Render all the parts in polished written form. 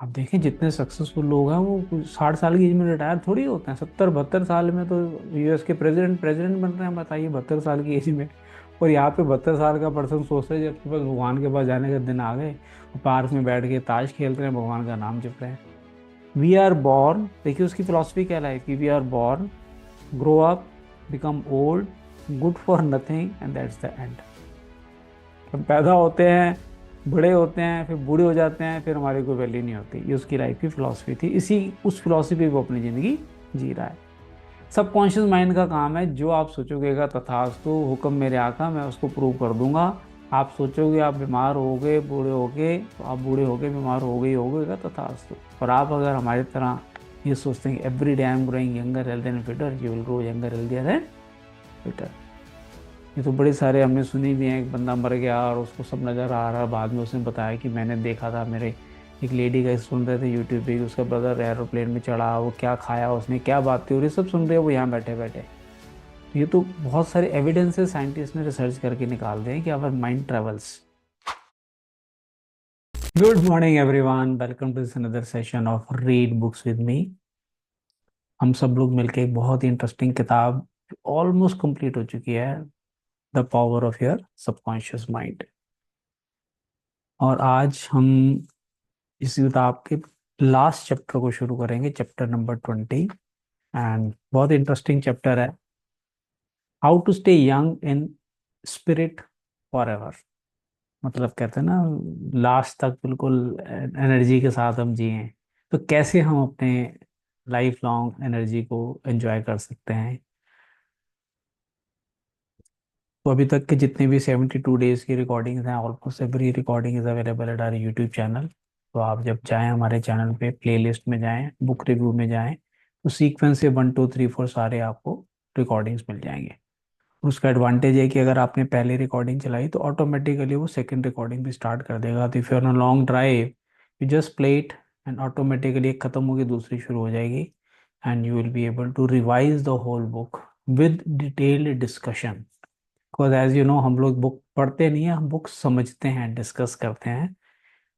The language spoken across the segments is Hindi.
आप देखें जितने सक्सेसफुल लोग हैं वो 60 साल की एज में रिटायर थोड़ी होते हैं। 70 72 साल में तो यूएस के प्रेसिडेंट प्रेसिडेंट बन रहे हैं, बताइए 72 साल की एज में। और यहाँ पे 72 साल का पर्सन सोचता है जब आपके पास भगवान के पास जाने के दिन आ गए, पार्क में बैठ के ताश खेल रहे हैं, भगवान का नाम जप रहे हैं। वी आर बॉर्न, देखिए उसकी फिलॉसफी क्या है कि we are born, grow up, become old, good for nothing and that's the end. हम पैदा होते हैं, बड़े होते हैं, फिर बूढ़े हो जाते हैं, फिर हमारी कोई वैल्यू नहीं होती। ये उसकी लाइफ की फिलॉसफी थी, इसी उस फिलॉसफी पे वो अपनी जिंदगी जी रहा है। सबकॉन्शियस माइंड का काम है, जो आप सोचोगेगा तथास्तु, हुक्म मेरे आका, मैं उसको प्रूव कर दूंगा। आप सोचोगे आप बीमार हो गए, बूढ़े हो गए, तो आप बूढ़े हो गए, बीमार हो गए, होगेगा तथास्तु। और आप अगर हमारी तरह ये सोचते हैं every day I am growing younger health and fitter, you will grow younger healthier and fitter. ये तो बड़े सारे हमने सुनी भी हैं। एक बंदा मर गया और उसको सब नज़र आ रहा, बाद में उसने बताया कि मैंने देखा था, मेरे एक लेडी का सुन रहे थे यूट्यूब पे, उसका ब्रदर एरोप्लेन में चढ़ा, वो क्या खाया उसने, क्या बात थी, और ये सब सुन रहे हैं वो यहाँ बैठे बैठे। ये तो बहुत सारे एविडेंसेस साइंटिस्ट ने रिसर्च करके निकाल दिए हैं कि our mind travels. Good morning everyone, welcome to this another session of read books with me. हम सब लोग मिलके एक बहुत ही इंटरेस्टिंग किताब ऑलमोस्ट कंप्लीट हो चुकी है, the power of your subconscious mind. और आज हम इस किताब के लास्ट चैप्टर को शुरू करेंगे, चैप्टर नंबर 20। एंड बहुत इंटरेस्टिंग चैप्टर है, how to stay young in spirit forever. मतलब कहते हैं ना, लास्ट तक बिल्कुल एनर्जी के साथ हम जिए, तो कैसे हम अपने लाइफ लॉन्ग एनर्जी को एंजॉय कर सकते हैं। तो अभी तक के जितने भी 72 डेज की रिकॉर्डिंग्स हैं, almost every recording is available at our YouTube channel. तो आप जब जाएं हमारे चैनल पे, प्लेलिस्ट में जाएं, बुक रिव्यू में जाएं, तो सीक्वेंस से 1 2 3 4 सारे आपको रिकॉर्डिंग्स मिल जाएंगे। उसका एडवांटेज है कि अगर आपने पहली रिकॉर्डिंग चलाई तो ऑटोमेटिकली वो सेकंड रिकॉर्डिंग भी स्टार्ट कर देगा। तो if you are on long drive, you just play it and automatically एक खत्म होगी दूसरी शुरू हो जाएगी। And you will be able to revise the whole book with detailed discussion. Because as you know, हम लोग बुक पढ़ते नहीं है, हम बुक समझते हैं, डिस्कस करते हैं।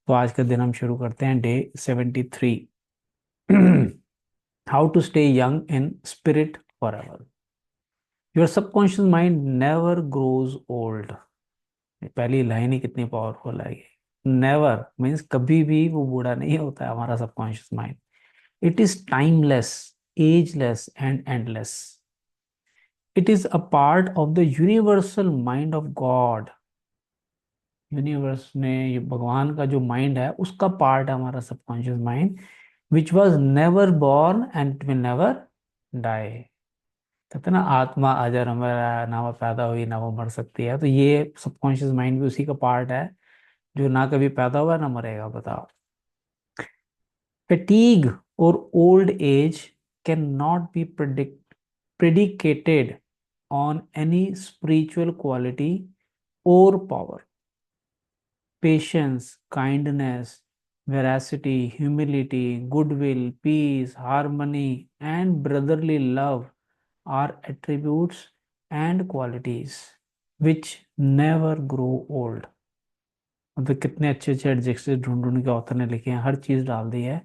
तो आज का दिन हम शुरू करते हैं, day 73। How to stay young in spirit forever. Your subconscious mind never grows old. पहली लाइन ही कितनी पावरफुल है ये। नेवर मीन्स कभी भी वो बूढ़ा नहीं होता है हमारा subconscious mind. It is timeless, ageless and endless. It is a part of the universal mind of God. Universe में ये भगवान का जो माइंड है उसका पार्ट है हमारा subconscious mind, which was never born and will never die. कहते हैं ना, आत्मा अजर अमर है, ना वो पैदा हुई ना वो मर सकती है। तो ये सबकॉन्शियस माइंड भी उसी का पार्ट है, जो ना कभी पैदा हुआ ना मरेगा। बताओ। फैटीग और old age can not be predicated on any spiritual quality or power. Patience, kindness, veracity, humility, goodwill, peace, harmony, and brotherly love are attributes and qualities which never grow old. मतलब कितने अच्छे अच्छे एडजेक्टिव ढूंढ ढूंढ के ऑथर ने लिखे हैं, हर चीज डाल दी है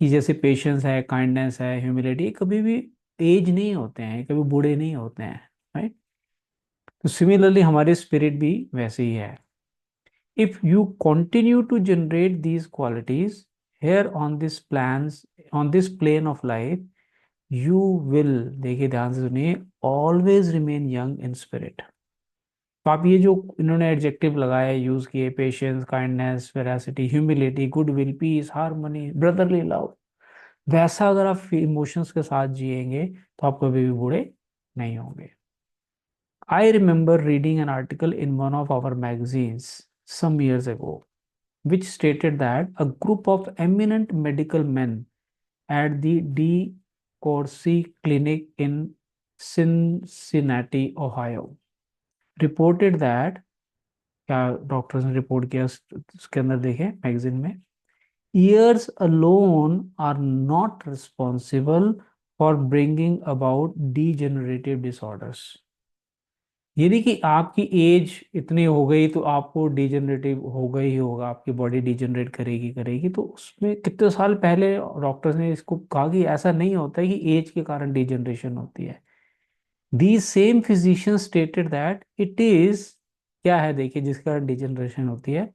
कि जैसे पेशेंस है, काइंडनेस है, ह्यूमिलिटी, कभी भी एज नहीं होते हैं, कभी बूढ़े नहीं होते हैं। राइट। तो सिमिलरली हमारे स्पिरिट भी वैसे ही है। If you continue to generate these qualities here on this plans, on this plane of life, you will, देखिए ध्यान से सुनिए, always remain young in spirit। तो आप ये जो इन्होंने एडजेक्टिव लगाए, यूज किए, patience, kindness, veracity, humility, goodwill, peace, harmony, brotherly love, वैसा अगर आप इमोशंस के साथ जिएंगे तो आप कभी भी बूढ़े नहीं होंगे। I remember reading an article in one of our magazines some years ago, which stated that a group of eminent medical men at the D. Corsi Clinic in Cincinnati, Ohio, reported that, क्या डॉक्टर्स ने रिपोर्ट किया उसके अंदर देखें मैगजीन में, years alone are not responsible for bringing about degenerative disorders. ये नहीं कि आपकी एज इतनी हो गई तो आपको डिजेनरेटिव होगा ही होगा, आपकी बॉडी डिजेनरेट करेगी करेगी। तो उसमें कितने साल पहले डॉक्टर्स ने इसको कहा कि ऐसा नहीं होता है कि एज के कारण डिजेनरेशन होती है। The same physician stated that it is, क्या है देखिए जिसके कारण डिजेनरेशन होती है,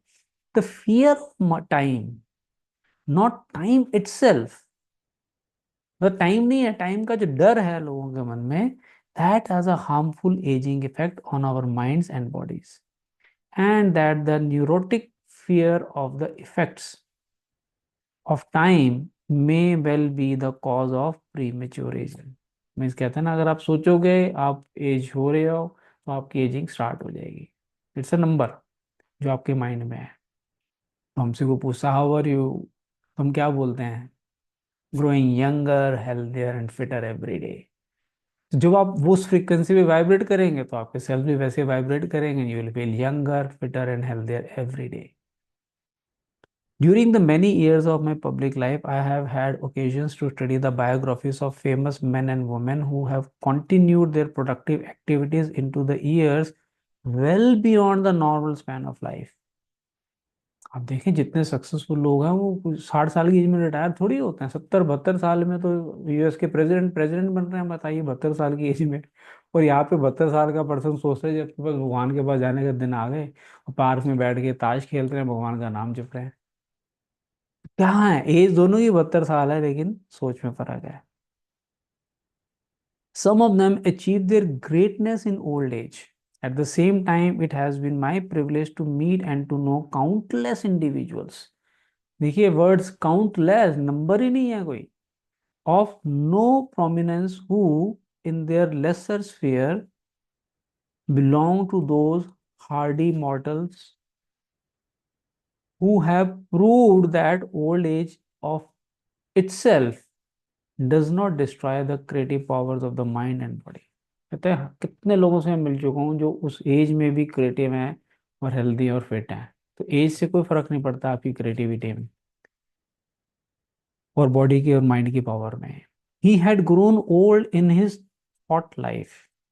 the fear of time, not time itself. मतलब टाइम नहीं है, टाइम का जो डर है लोगों के मन में, that has a harmful ageing effect on our minds and bodies, and that the neurotic fear of the effects of time may well be the cause of premature aging। Means कहते हैं ना, अगर आप सोचोगे आप एज हो रहे हो तो आपकी एजिंग स्टार्ट हो जाएगी। इट्स अ नंबर जो आपके माइंड में है। तो हमसे को पूछा हाउ आर यू, हम क्या बोलते हैं, growing younger healthier and fitter every day. जब आप वो उस फ्रीक्वेंसी पे वाइब्रेट करेंगे तो आपके सेल्स भी वैसे वाइब्रेट करेंगे, you will feel younger fitter and healthier every day. During the many years of my public life, I have had occasions to study the biographies of famous men and women who have continued their productive activities into the years well beyond the normal span of life। आप देखें जितने सक्सेसफुल लोग हैं वो 60 साल की एज में रिटायर थोड़ी होते हैं, 70 72 साल में तो यूएस के प्रेसिडेंट प्रेसिडेंट बन रहे हैं, बताइए 72 साल की एज में। और यहाँ पे 72 साल का पर्सन सोच रहे हैं जब बस भगवान के पास जाने के दिन आ गए और पार्क में बैठ के ताश खेल रहे हैं, भगवान का नाम जप रहे हैं। क्या है, एज दोनों की 72 साल है लेकिन सोच में फर्क है। Some of them achieve their greatness in old age. At the same time, it has been my privilege to meet and to know countless individuals। देखिए वर्ड्स काउंटलेस, नंबर ही नहीं है कोई, of no prominence who in their lesser sphere belong to those hardy mortals who have proved that old age of itself does not destroy the creative powers of the mind and body। कहते हैं कितने लोगों से मैं मिल चुका हूँ जो उस एज में भी क्रिएटिव हैं और हेल्दी और फिट हैं। तो एज से कोई फर्क नहीं पड़ता आपकी क्रिएटिविटी में और बॉडी की और माइंड की पावर में। He had grown old in his thought life.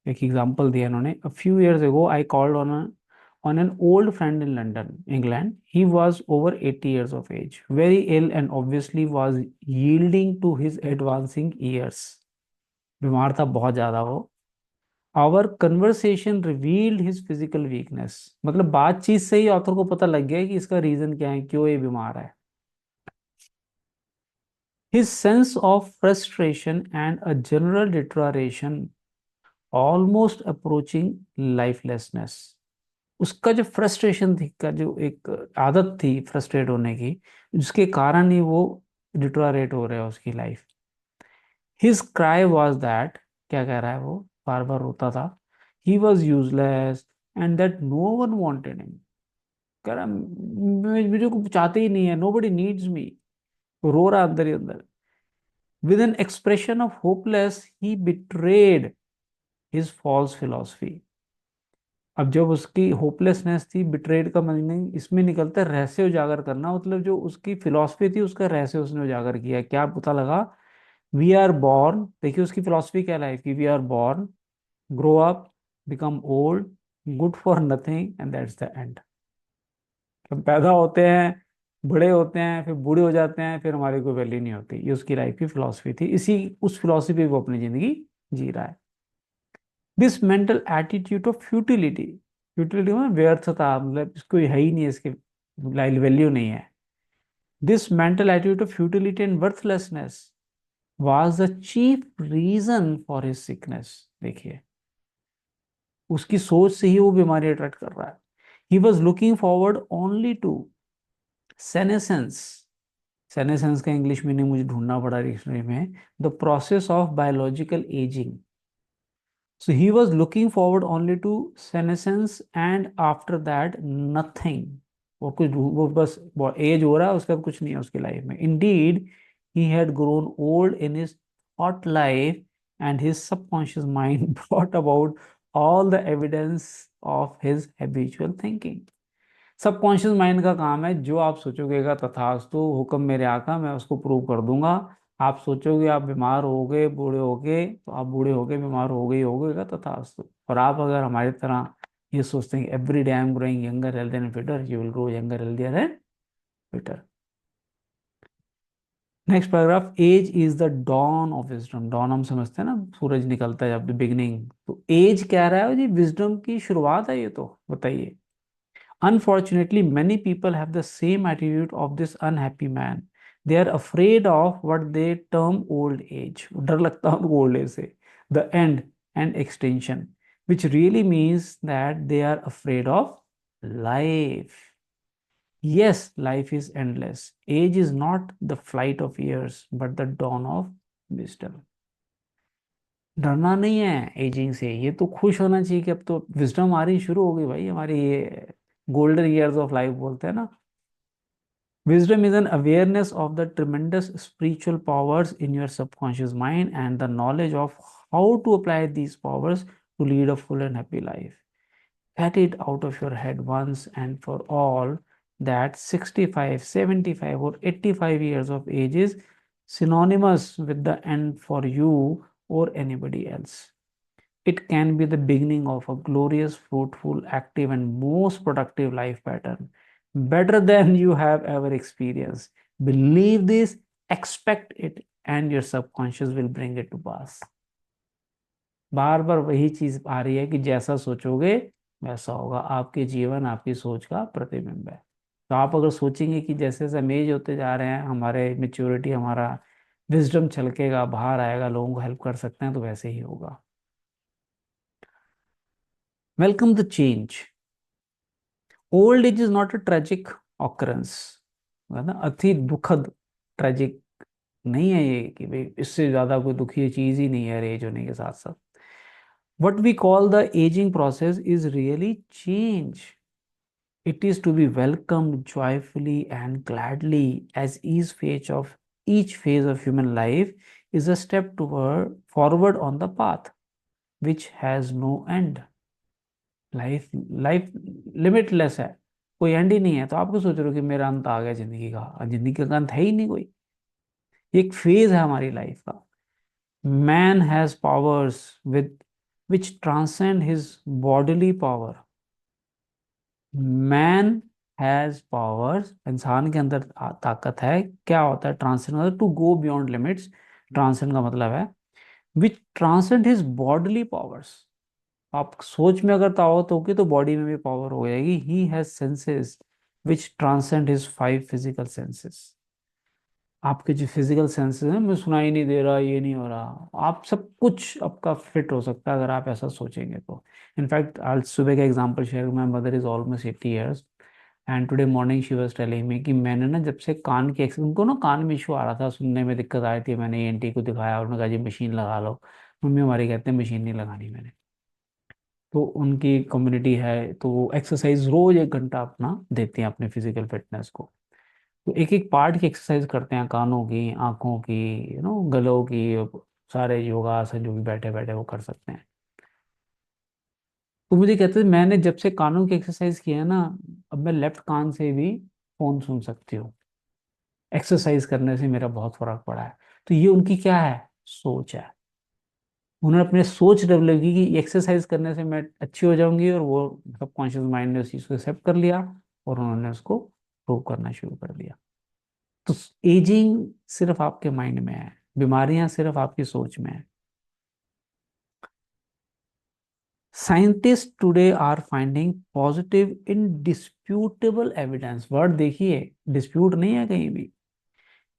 एक एग्जांपल दिया इन्होंने, a few years ago I called on an old friend in London, England. He was over 80 years of age, very ill and obviously was yielding to his advancing years। बीमार था बहुत ज्यादा वो। Our conversation revealed his physical weakness. मतलब बातचीत से ही ऑथर को पता लग गया कि इसका रीजन क्या है, क्यों ये बीमार है। His sense of frustration and a general deterioration almost approaching lifelessness. उसका जो फ्रस्ट्रेशन थी, का जो एक आदत थी फ्रस्ट्रेट होने की, जिसके कारण ही वो डिटोरेट हो रहा है उसकी life. His cry was that, क्या कह रहा है वो, बार बार रोता था, he was useless and that no one wanted him. कह रहा मुझे को चाहते ही नहीं है, नो बडी नीड्स मी। रो रहा अंदर ही अंदर। With an expression of hopeless he betrayed his false philosophy. अब जब उसकी होपलेसनेस थी, बिट्रेड का मीनिंग इसमें निकलता है रहस्य उजागर करना, मतलब जो उसकी फिलॉसफी थी उसका रहस्य उसने उजागर किया। क्या पता लगा, वी आर बॉर्न, देखिए उसकी फिलॉसफी क्या लाइफ की, we are born, grow up, become old, good for nothing and that's the end. हम पैदा होते हैं, बड़े होते हैं, फिर बूढ़े हो जाते हैं, फिर हमारी कोई वैल्यू नहीं होती। ये उसकी लाइफ की फिलॉसफी थी, इसी उस फिलॉसफी पे वो अपनी जिंदगी जी रहा है। This mental attitude of futility, futility में व्यर्थता, मतलब इसको है ही नहीं, इसकी वैल्यू नहीं है। This mental attitude of futility and worthlessness was the chief reason for his sickness. देखिए उसकी सोच से ही वो बीमारी अट्रैक्ट कर रहा है। He was looking forward only to senescence. Senescence का इंग्लिश मीनिंग मुझे ढूंढना पड़ा डिक्शनरी में, the process of biological ageing. So he was looking forward only to senescence and after that nothing। वो कुछ वो बस एज हो रहा है, उसका कुछ नहीं है उसकी लाइफ में। Indeed, he had grown old in his thought life and his subconscious mind brought about all the evidence of his habitual thinking। Subconscious mind का काम है, जो आप सोचोगेगा तथास्तु, हुक्म मेरे आका, मैं उसको प्रूव कर दूंगा। आप सोचोगे आप बीमार हो गए, बूढ़े हो गए, तो आप बूढ़े हो गए, बीमार हो गए ही हो गए तथास्तु। और आप अगर हमारी तरह ये सोचते हैं every day I am growing younger healthy and fitter, you will grow younger healthier and fitter. Next paragraph, age is the dawn of wisdom. Dawn हम समझते हैं ना, सूरज निकलता है जब, बिगिनिंग। तो एज कह रहा है जी विजडम की शुरुआत है ये, तो बताइए। Unfortunately, many people have the same attitude of this unhappy man. They are afraid of what they term old age. डर लगता है उनको old age से, the end and extinction, which really means that they are afraid of life. Yes, life is endless. Age is not the flight of years, but the dawn of wisdom. डरना नहीं है एजिंग से, ये तो खुश होना चाहिए कि अब तो विजडम आ रही शुरू हो गई भाई हमारी, ये गोल्डन ईयर्स ऑफ लाइफ बोलते हैं ना। Wisdom is an awareness of the tremendous spiritual powers in your subconscious mind and the knowledge of how to apply these powers to lead a full and happy life. Get it out of your head once and for all that 65, 75, or 85 years of age is synonymous with the end for you or anybody else. It can be the beginning of a glorious, fruitful, active, and most productive life pattern, better than you have ever experienced. Believe this, expect it, and your subconscious will bring it to pass. बार बार वही चीज आ रही है कि जैसा सोचोगे वैसा होगा, आपके जीवन आपकी सोच का प्रतिबिंब है। तो आप अगर सोचेंगे कि जैसे जैसे हम एज होते जा रहे हैं, हमारे मेच्योरिटी, हमारा विजडम छलकेगा, बाहर आएगा, लोगों को हेल्प कर सकते हैं, तो वैसे ही होगा। Welcome the change. Old age is not a tragic occurrence, है ना, अति दुखद, ट्रेजिक नहीं है ये कि भाई इससे ज्यादा कोई दुखी चीज ही नहीं है एज होने के साथ साथ। What we call the ageing process is really change. It is to be welcomed joyfully and gladly, as each phase of human life is a step toward forward on the path which has no end. Life life limitless है, कोई एंड ही नहीं है। तो आप क्यों सोच रहे हो कि मेरा अंत आ गया जिंदगी का? जिंदगी का अंत है ही नहीं कोई, ये एक फेज है हमारी लाइफ का। Man has powers with which transcend his bodily power. Man has powers, इंसान के अंदर ताकत है, क्या होता है ट्रांसेंड, मतलब to go beyond limits. Transcend का मतलब है which transcend his bodily powers. आप सोच में अगर ताकत होगी तो बॉडी में भी पावर हो जाएगी। He has senses which transcend his 5 physical senses. आपके जो फिजिकल सेंसेस हैं, मैं सुनाई नहीं दे रहा, ये नहीं हो रहा, आप सब कुछ आपका फिट हो सकता है अगर आप ऐसा सोचेंगे तो। इनफैक्ट आज सुबह का example share, my mother is almost 80 years, and today morning she was telling me कि मैंने ना जब से कान के उनको ना कान में इशू आ रहा था, सुनने में दिक्कत आ रही थी, मैंने एनटी को दिखाया, उन्होंने कहा जी मशीन लगा लो। मम्मी हमारी कहते हैं मशीन नहीं लगानी मैंने। तो उनकी कम्युनिटी है तो वो एक्सरसाइज रोज 1 घंटा अपना देते हैं अपने फिजिकल फिटनेस को। तो एक एक पार्ट की एक्सरसाइज करते हैं, कानों की, आंखों की, गलों की, सारे योगासन जो भी बैठे बैठे वो कर सकते हैं। तो मुझे कहते थे मैंने जब से कानों की एक्सरसाइज किया है ना, अब मैं लेफ्ट कान से भी फोन सुन सकती हूँ। एक्सरसाइज करने से मेरा बहुत फर्क पड़ा है। तो ये उनकी क्या है, सोच है। उन्होंने अपने सोच डेवलप की कि एक्सरसाइज करने से मैं अच्छी हो जाऊंगी, और वो सबकॉन्शियस माइंड ने उस चीज को एक्सेप्ट कर लिया और उन्होंने उसको प्रूव करना शुरू कर दिया। तो एजिंग सिर्फ आपके माइंड में है, बीमारियां सिर्फ आपकी सोच में है। Scientist today are finding positive indisputable evidence, word देखिए, डिस्प्यूट नहीं है कहीं भी,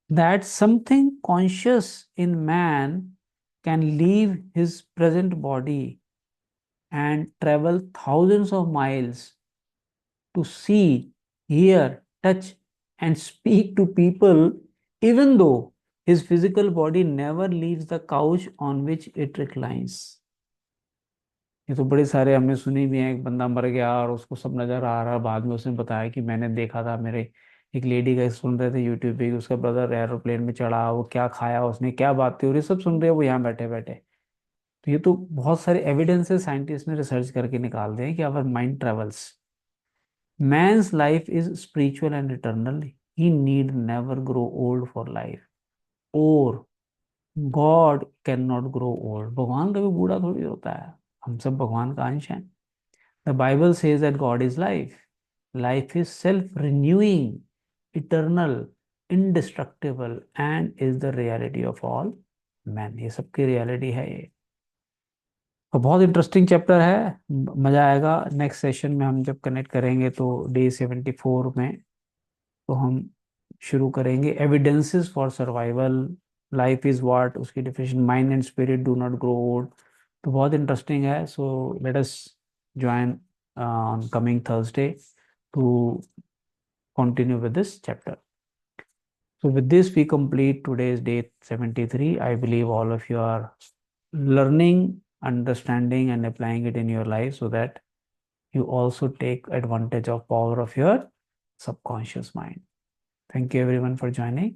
that something conscious in man can leave his present body and travel thousands of miles to see, hear, touch, and speak to people, even though his physical body never leaves the couch on which it reclines. ये तो बड़े सारे हमने सुनी भी हैं, एक बंदा मर गया और उसको सब नजर आ रहा, बाद में उसने बताया कि मैंने देखा था, मेरे एक लेडी का सुन रहे थे यूट्यूब पे कि उसका ब्रदर एरोप्लेन में चढ़ा, वो क्या खाया उसने, क्या बातें हो रही, सब सुन रहे हैं वो यहाँ बैठे बैठे। तो ये तो बहुत सारे एविडेंसेस साइंटिस्ट ने रिसर्च करके निकाल दिए हैं कि our mind travels. Man's life is spiritual and eternal. He need never grow old for life or God can not grow old, भगवान कभी बूढ़ा थोड़ी होता है, हम सब भगवान का अंश हैं। The Bible says that God is life, life is self renewing, eternal, indestructible and is the reality of all men। ये सबकी रियलिटी है ये। तो बहुत इंटरेस्टिंग चैप्टर है, मजा आएगा। नेक्स्ट सेशन में हम जब कनेक्ट करेंगे तो डे 74 में, तो हम शुरू करेंगे evidences for survival, life is what, उसकी definition, mind and spirit do not grow old. तो बहुत इंटरेस्टिंग है। So let us join on coming Thursday to continue with this chapter. So with this, we complete today's day 73. I believe all of you are learning, understanding, and applying it in your life so that you also take advantage of power of your subconscious mind. Thank you everyone for joining.